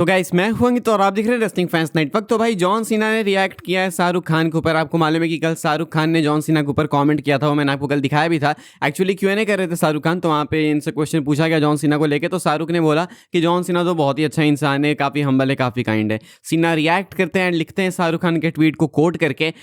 तो गाइस मैं हूं अंकित और आप देख रहे हैं रेसलिंग फैंस नेटवर्क। तो भाई जॉन सीना ने रिएक्ट किया है शाहरुख खान के ऊपर। आपको मालूम है कि कल शाहरुख खान ने जॉन सीना के ऊपर कमेंट किया था, वो मैंने आपको कल दिखाया भी था। एक्चुअली Q&A कर रहे थे शाहरुख खान, तो वहाँ पे इनसे क्वेश्चन पूछा गया जॉन सीना को लेकर। तो शाहरुख ने बोला कि जॉन सीना तो बहुत ही अच्छा इंसान है, काफ़ी हम्बल है, काफ़ी काइंड है। सीना रिएक्ट करते हैं एंड लिखते हैं शाहरुख खान के ट्वीट को कोट करके,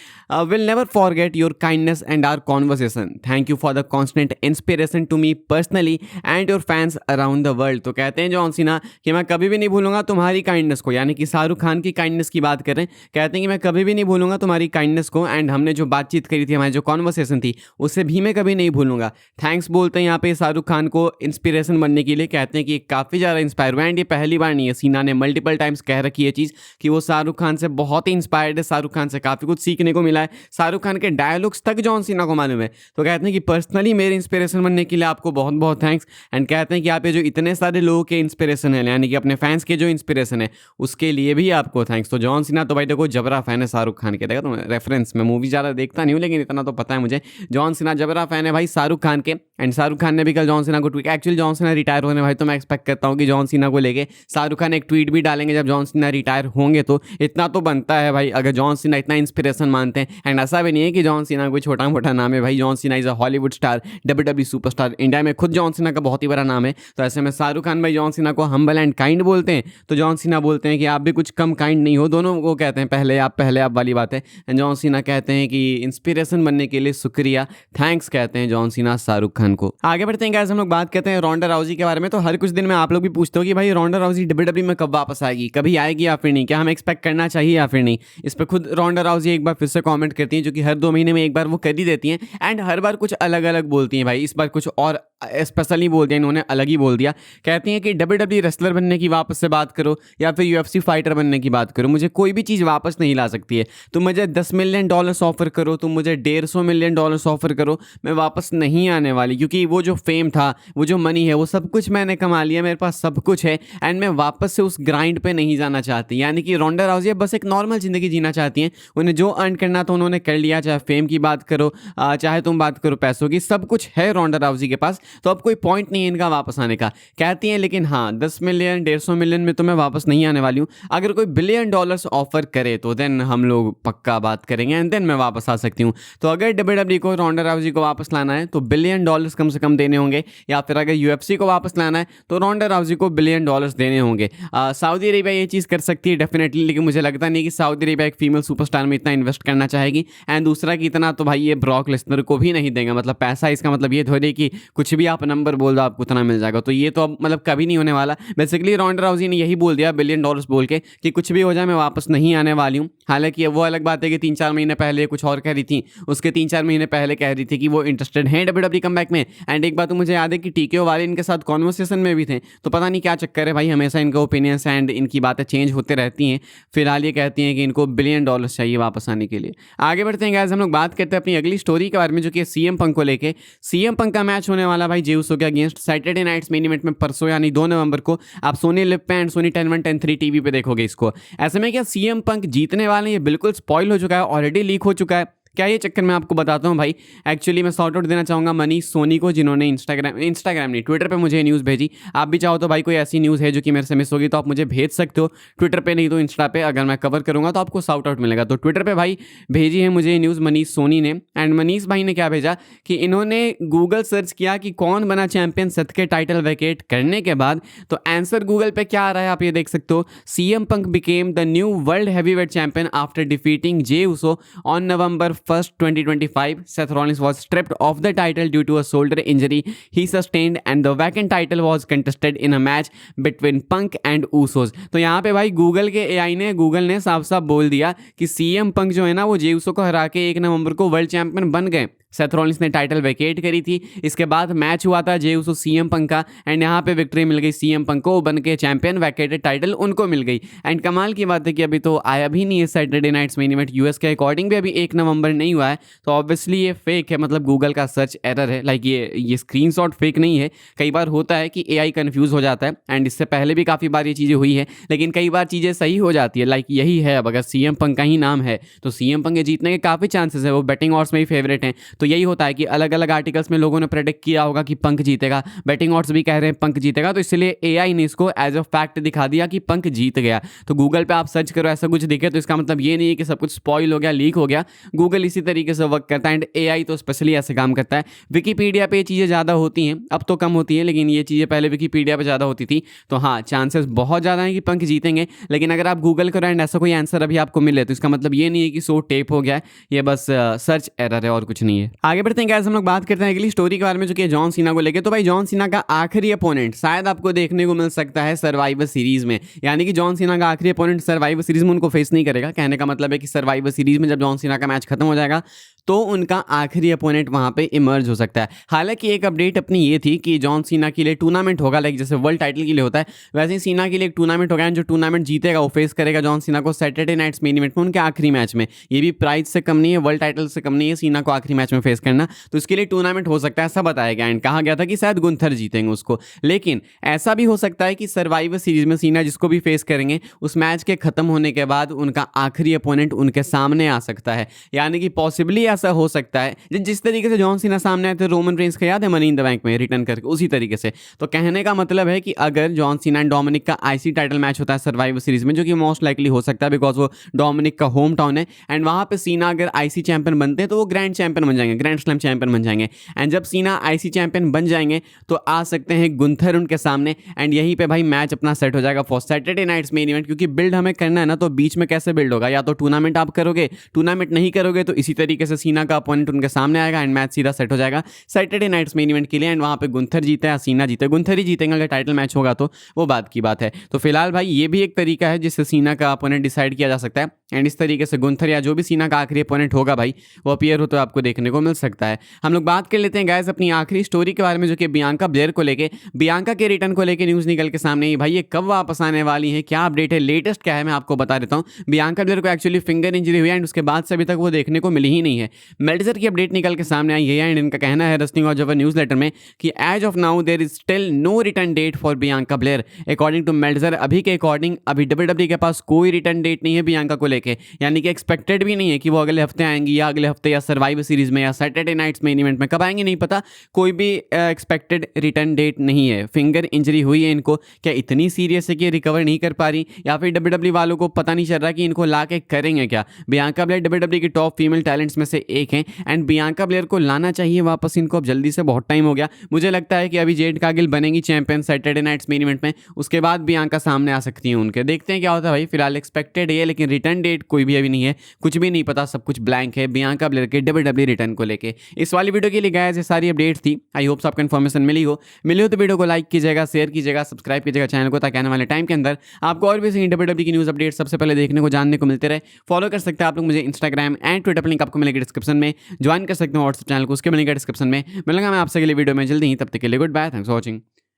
will never forget your kindness and our conversation. Thank you for the constant inspiration to me personally and your fans around the world. तो कहते हैं जॉन सीना कि मैं कभी भी नहीं भूलूंगा तुम्हारी काइंडनेस को, यानी कि शाहरुख खान की काइंडनेस की बात कर रहे हैं। कहते हैं कि मैं कभी भी नहीं भूलूंगा तुम्हारी काइंडनेस को, एंड हमने जो बातचीत करी थी, हमारी जो कॉन्वर्सेशन थी, उसे भी मैं कभी नहीं भूलूंगा। थैंक्स बोलते हैं यहाँ पे शाहरुख खान को इंस्पिरेशन बनने के लिए। कहते हैं कि काफ़ी ज़्यादा इंस्पायर हुआ एंड ये पहली बार नहीं है, सीना ने मल्टीपल टाइम्स कह रखी है चीज़ कि वो शाहरुख खान से बहुत ही इंस्पायर्ड है, शाहरुख खान से काफ़ी कुछ सीखने को मिला है। शाहरुख खान के डायलॉग्स तक जॉन सीना को मालूम है। तो कहते हैं कि पर्सनली मेरे इंस्पिरेशन बनने के लिए आपको बहुत बहुत थैंक्स। एंड कहते हैं कि आप ये जो इतने सारे लोगों के इंस्पिरेशन है, यानी कि अपने फैंस के जो इंस्पिरेशन है, उसके लिए भी आपको थैंक्स। तो जॉन सीना तो भाई देखो जबरा फैन है शाहरुख खान के। देखा तो रेफरेंस, मैं मूवी ज़्यादा देखता नहीं हूँ लेकिन इतना तो पता है मुझे, जॉन सीना जबरा फैन है भाई शाहरुख खान के। एंड शाहरुख खान ने भी कल जॉन सीना को tweet, actually John Cena retire होने भाई, तो मैं एक्सपेक्ट करता हूँ कि जॉन सीना को लेके शाहरुख खान एक ट्वीट भी डालेंगे जब जॉन सीना रिटायर होंगे। तो इतना तो बनता है भाई, अगर जॉन सीना इतना इंस्पिरेशन मानते हैं। एंड ऐसा भी नहीं है कि जॉन सीना कोई छोटा मोटा नाम है भाई, John Cena is a Hollywood star, WWE superstar. India में खुद जॉन सीना का बहुत ही बड़ा नाम है। तो ऐसे में शाहरुख खान भाई जॉन सीना को हम्बल एंड काइंड बोलते हैं, तो जॉन सीना बोलते हैं कि आप भी कुछ कम काइंड नहीं हो। दोनों को कहते हैं पहले आप वाली बात है। जॉन सीना कहते हैं कि इंस्पिरेशन बनने के लिए शुक्रिया, थैंक्स कहते हैं जॉन सीना शाहरुख खान को। आगे बढ़ते हैं गाइस, हम लोग बात करते हैं रोंडा राउजी के बारे में। तो हर कुछ दिन में आप लोग भी पूछते हो कि भाई रोंडा राउजी WWE में कब वापस आएगी, कभी आएगी या फिर नहीं, क्या हम एक्सपेक्ट करना चाहिए या फिर नहीं। इस पर खुद रोंडा राउजी एक बार फिर से कमेंट करती हैं, जो कि हर 2 महीने में एक बार वो कर ही देती हैं। एंड हर बार कुछ अलग अलग बोलती हैं भाई, इस बार कुछ और स्पेशली बोल दिया इन्होंने, अलग ही बोल दिया। कहती हैं कि WWE रेसलर बनने की वापस से बात करो या फिर UFC फाइटर बनने की बात करो, मुझे कोई भी चीज़ वापस नहीं ला सकती है। तुम मुझे $10 मिलियन ऑफर करो, तुम मुझे $150 मिलियन ऑफर करो, मैं वापस नहीं आने वाली। क्योंकि वो जो फेम था, वो जो मनी है, वो सब कुछ मैंने कमा लिया, मेरे पास सब कुछ है। एंड मैं वापस से उस ग्राइंड पे नहीं जाना चाहती। यानी कि रोंडा राउजी बस एक नॉर्मल ज़िंदगी जीना चाहती हैं। उन्हें जो अर्न करना था उन्होंने कर लिया, चाहे फेम की बात करो, चाहे तुम बात करो पैसों की, सब कुछ है रोंडा राउजी के पास। तो अब कोई पॉइंट नहीं है इनका वापस आने का। कहती हैं लेकिन हाँ 10 मिलियन 150 मिलियन में तो मैं वापस नहीं आने वाली हूँ। अगर कोई $1 बिलियन ऑफर करे तो देन हम लोग पक्का बात करेंगे एंड देन मैं वापस आ सकती हूँ। तो अगर WWE को रोंडा राउजी को वापस लाना है तो $1 बिलियन कम से कम देने होंगे, या फिर अगर UFC को वापस लाना है तो रोंडा राउजी को $1 बिलियन देने होंगे। सऊदी अरेबिया ये चीज़ कर सकती है डेफिनेटली, लेकिन मुझे लगता नहीं कि सऊदी अरेबिया एक फीमेल सुपरस्टार में इतना इन्वेस्ट करना चाहेगी। एंड दूसरा कि इतना तो भाई ये ब्रॉक लेसनर को भी नहीं देंगे। मतलब पैसा इसका मतलब ये थोड़ी कि कुछ भी आप नंबर बोल दो आपको उतना मिल जाएगा, तो ये तो अब मतलब कभी नहीं होने वाला। बेसिकली रोंडा राउजी ने यही बोल दिया $1 बिलियन बोल के कि कुछ भी हो जाए मैं वापस नहीं आने वाली हूँ। हालांकि वो अलग बात है कि 3-4 महीने पहले कुछ और कह रही थी, उसके 3-4 महीने पहले कह रही थी कि वो इंटरेस्टेड हैं WWE कमबैक में। एंड एक बात तो मुझे याद है कि TKO वाले इनके साथ कॉन्वर्सेशन में भी थे। तो पता नहीं क्या चक्कर है भाई, हमेशा इनका ओपिनियंस एंड इनकी बातें चेंज होते रहती हैं। फिलहाल ये कहती हैं कि इनको $1 बिलियन चाहिए वापस आने के लिए। आगे बढ़ते हैं गाइस, हम लोग बात करते हैं अपनी अगली स्टोरी के बारे में, जो कि CM पंक को लेके। CM पंक का मैच होने वाला भाई जे उसो के against Saturday Night's Main Event में परसों यानी 2 नवंबर को। आप सोनी लिव पे एंड सोनी 10 1 10 3 टीवी पे देखोगे इसको। ऐसे में क्या CM पंक जीतने वाले हैं, ये बिल्कुल स्पॉइल हो चुका है, ऑलरेडी लीक हो चुका है। क्या ये चक्कर मैं आपको बताता हूँ भाई। एक्चुअली मैं शॉर्ट आउट देना चाहूँगा मनीष सोनी को, जिन्होंने इंस्टाग्राम नहीं ट्विटर पे मुझे न्यूज़ भेजी। आप भी चाहो तो भाई कोई ऐसी न्यूज़ है जो कि मेरे से मिस होगी तो आप मुझे भेज सकते हो ट्विटर पे, नहीं तो इंस्टा पे। अगर मैं कवर करूँगा तो आपको शाउट आउट मिलेगा। तो ट्विटर पे भाई भेजी है मुझे न्यूज़ मनीष सोनी ने। एंड मनीष भाई ने क्या भेजा कि इन्होंने गूगल सर्च किया कि कौन बना चैंपियन सेथ के टाइटल वैकेट करने के बाद। तो आंसर गूगल पे क्या आ रहा है आप ये देख सकते हो। CM punk became the new world heavyweight champion after defeating J Uso on November 1st 2025. Seth Rollins was stripped of the title due to a shoulder injury he sustained and the vacant title was contested in a match between Punk and Usos. तो यहाँ पे भाई Google ने साफ साफ बोल दिया कि CM पंक जो है ना वो जे उसो को हरा के 1 नवंबर को वर्ल्ड चैंपियन बन गए। सेथ रॉलिंस ने टाइटल वेकेट करी थी, इसके बाद मैच हुआ था जे उसो CM पंक का। एंड यहाँ पे विक्ट्री मिल गई CM पंक को, बन के चैंपियन, वैकेटेड टाइटल उनको मिल गई। एंड कमाल की बात है कि अभी तो आया भी नहीं है Saturday Night's Main Event, US के अकॉर्डिंग भी अभी 1 नवंबर नहीं हुआ है। तो ऑब्वियसली ये फेक है, मतलब गूगल का सर्च एरर है। लाइक ये स्क्रीनशॉट फेक नहीं है। कई बार होता है कि AI कंफ्यूज हो जाता है, एंड इससे पहले भी काफ़ी बार ये चीज़ें हुई है, लेकिन कई बार चीज़ें सही हो जाती है। लाइक यही है, अब अगर CM पंक का ही नाम है तो CM पंक के जीतने के काफ़ी चांसेस है, वो बेटिंग ऑड्स में ही फेवरेट हैं। तो यही होता है कि अलग अलग आर्टिकल्स में लोगों ने प्रेडिक्ट किया होगा कि पंक जीतेगा, बैटिंग ऑड्स भी कह रहे हैं पंक जीतेगा, तो इसलिए एआई ने इसको एज अ फैक्ट दिखा दिया कि पंक जीत गया। तो गूगल पे आप सर्च करो ऐसा कुछ दिखे तो इसका मतलब ये नहीं है कि सब कुछ स्पॉइल हो गया, लीक हो गया। गूगल इसी तरीके से वर्क करता है एंड एआई तो स्पेशली ऐसे काम करता है। विकीपीडिया पे ये चीज़ें ज़्यादा होती हैं, अब तो कम होती हैं, लेकिन ये चीज़ें पहले विकीपीडिया पे ज़्यादा होती थी। तो हाँ, चांसेस बहुत ज़्यादा हैं कि पंक जीतेंगे, लेकिन अगर आप गूगल करो एंड ऐसा कोई आंसर अभी आपको मिले तो इसका मतलब ये नहीं है कि शो टेप हो गया है, ये बस सर्च एरर है और कुछ नहीं है। आगे बढ़ते हैं, हम लोग बात करते हैं अगली स्टोरी के बारे में जो कि जॉन सीना को लेके। तो भाई जॉन सीना का आखिरी अपोनेंट शायद आपको देखने को मिल सकता है सर्वाइवर सीरीज में, यानी कि जॉन सीना का आखिरी अपोनेंट सर्वाइवर सीरीज में उनको फेस नहीं करेगा। कहने का मतलब है कि सर्वाइवर सीरीज में जब जॉन सीना का मैच खत्म हो जाएगा तो उनका आखिरी अपोनेंट वहां पे इमर्ज हो सकता है। हालांकि एक अपडेट अपनी ये थी कि जॉन सीना के लिए टूर्नामेंट होगा, लाइक जैसे वर्ल्ड टाइटल के लिए होता है वैसे ही सीना के लिए एक टूर्नामेंट होगा, जो टूर्नामेंट जीतेगा वो फेस करेगा जॉन सीना को सैटरडे नाइट्स मेन इवेंट में उनके आखिरी मैच में। ये भी प्राइज से कम नहीं है, वर्ल्ड टाइटल से कम नहीं है सीना को आखिरी मैच में फेस करना, तो इसके लिए टूर्नामेंट हो सकता है ऐसा बताया गया। एंड कहा गया था कि शायद गुंथर जीतेंगे उसको, लेकिन ऐसा भी हो सकता है कि सर्वाइवर सीरीज में सीना जिसको भी फेस करेंगे उस मैच के खत्म होने के बाद उनका आखिरी अपोनेंट उनके सामने आ सकता है। यानी कि पॉसिबली ऐसा हो सकता है जिस तरीके से जॉन सीना सामने आए थे रोमन रेंस का, याद है मनी इन द बैंक में रिटर्न करके, उसी तरीके से। तो कहने का मतलब है कि अगर जॉन सीना एंड डोमिनिक का आईसी टाइटल मैच होता है सर्वाइवर सीरीज में, जो कि मोस्ट लाइकली हो सकता है बिकॉज वो डोमिनिक का होम टाउन है, एंड वहां पे सीना अगर आईसी चैंपियन बनते हैं तो वो ग्रैंड चैंपियन बन जाएंगे, ग्रैंड स्लैम चैंपियन बन जाएंगे। एंड जब सीना आईसी चैंपियन बन जाएंगे तो आ सकते हैं गुंथर उनके सामने, एंड यहीं पे भाई मैच अपना सेट हो जाएगा for Saturday Night's Main Event. क्योंकि बिल्ड हमें करना है ना, तो बीच में कैसे बिल्ड होगा, या तो टूर्नामेंट आप करोगे, टूर्नामेंट नहीं करोगे तो इसी तरीके से सीना का अपोनेंट उनके सामने आएगा एंड मैच सीधा सेट हो जाएगा सैटरडे नाइट्स मेन इवेंट के लिए। एंड वहां पे गुंथर जीते या सीना जीते, गुंथर ही जीतेंगे अगर टाइटल मैच होगा तो, वो बात की बात है। तो फिलहाल भाई ये भी एक तरीका है जिससे सीना का अपोनेंट डिसाइड किया जा सकता है, एंड इस तरीके से गुंथर या जो भी सीना का आखिरी अपोनेंट होगा भाई वो अपीयर हो तो आपको देखने को मिल सकता है। हम लोग बात कर लेते हैं गाइस अपनी आखिरी स्टोरी के बारे में, जो कि बियांका ब्लेयर को लेके, बियांका के रिटर्न को लेके न्यूज़ निकल के सामने भाई ये कब वापस आने वाली है, क्या अपडेट है, लेटेस्ट क्या है, मैं आपको बता देता हूँ। बियांका ब्लेयर को एक्चुअली फिंगर इंजरी हुई है एंड उसके बाद से अभी तक वो देखने को मिली ही नहीं है। मेल्टजर की अपडेट निकल के सामने आई है एंड इनका कहना है Wrestling Observer Newsletter में कि as of now there is still no return date for Bianca Belair. According to Meltzer अभी के अकॉर्डिंग अभी डब्ल्यूडब्ल्यूई के पास कोई रिटर्न डेट नहीं है बियांका को लेके, यानी कि एक्सपेक्टेड भी नहीं है कि वो अगले हफ्ते आएंगी या अगले हफ्ते या सर्वाइवर सीरीज में या सैटरडे नाइट्स मेन इवेंट में, कब आएंगे नहीं पता, कोई भी एक्सपेक्टेड रिटर्न डेट नहीं है। फिंगर इंजरी हुई है इनको, क्या इतनी सीरियस है कि रिकवर नहीं कर पा रही, या फिर डब्ल्यूडब्ल्यूई वालों को पता नहीं चल रहा कि इनको ला के करेंगे क्या। बियांका ब्लेयर डब्ल्यूडब्ल्यूई की टॉप फीमेल टैलेंट्स में से एक हैं एंड बियांका ब्लेयर को लाना चाहिए वापस इनको, अब जल्दी से बहुत टाइम हो गया। मुझे लगता है कि अभी जेड कार्गिल बनेंगी champion Saturday Night's Main Event में, उसके बाद बियांका सामने आ सकती हैं उनके, देखते हैं क्या होता है भाई। फिलहाल एक्सपेक्टेड है लेकिन रिटर्न डेट कोई भी अभी नहीं है, कुछ भी नहीं पता, सब कुछ ब्लैंक है बियांका ब्लेयर के डब्ल्यूडब्ल्यूई रिटर्न को लेके। इस वाली वीडियो के लिए गाइस ये सारी अपडेट थी, आई होप आपको इन्फॉर्मेशन मिली हो तो वीडियो को लाइक कीजिएगा, शेयर कीजिएगा, सब्सक्राइब कीजिएगा चैनल को, ताकि आने वाले टाइम के अंदर आपको और भी डब्ल्यूडब्ल्यूई की न्यूज़ अपडेट सबसे पहले देखने को जानने को मिलते रहे। फॉलो कर सकते हैं आप लोग मुझे इंस्टाग्राम एंड ट्विटर पर, लिंक आपको मिलेगा डिस्क्रिप्शन में, ज्वाइन कर सकते हैं व्हाट्सएप चैनल को, उसके मिलेगा डिस्क्रिप्शन में। मिलूंगा मैं आपसे अगले वीडियो में जल्दी ही, तब तक के लिए goodbye, thanks for watching.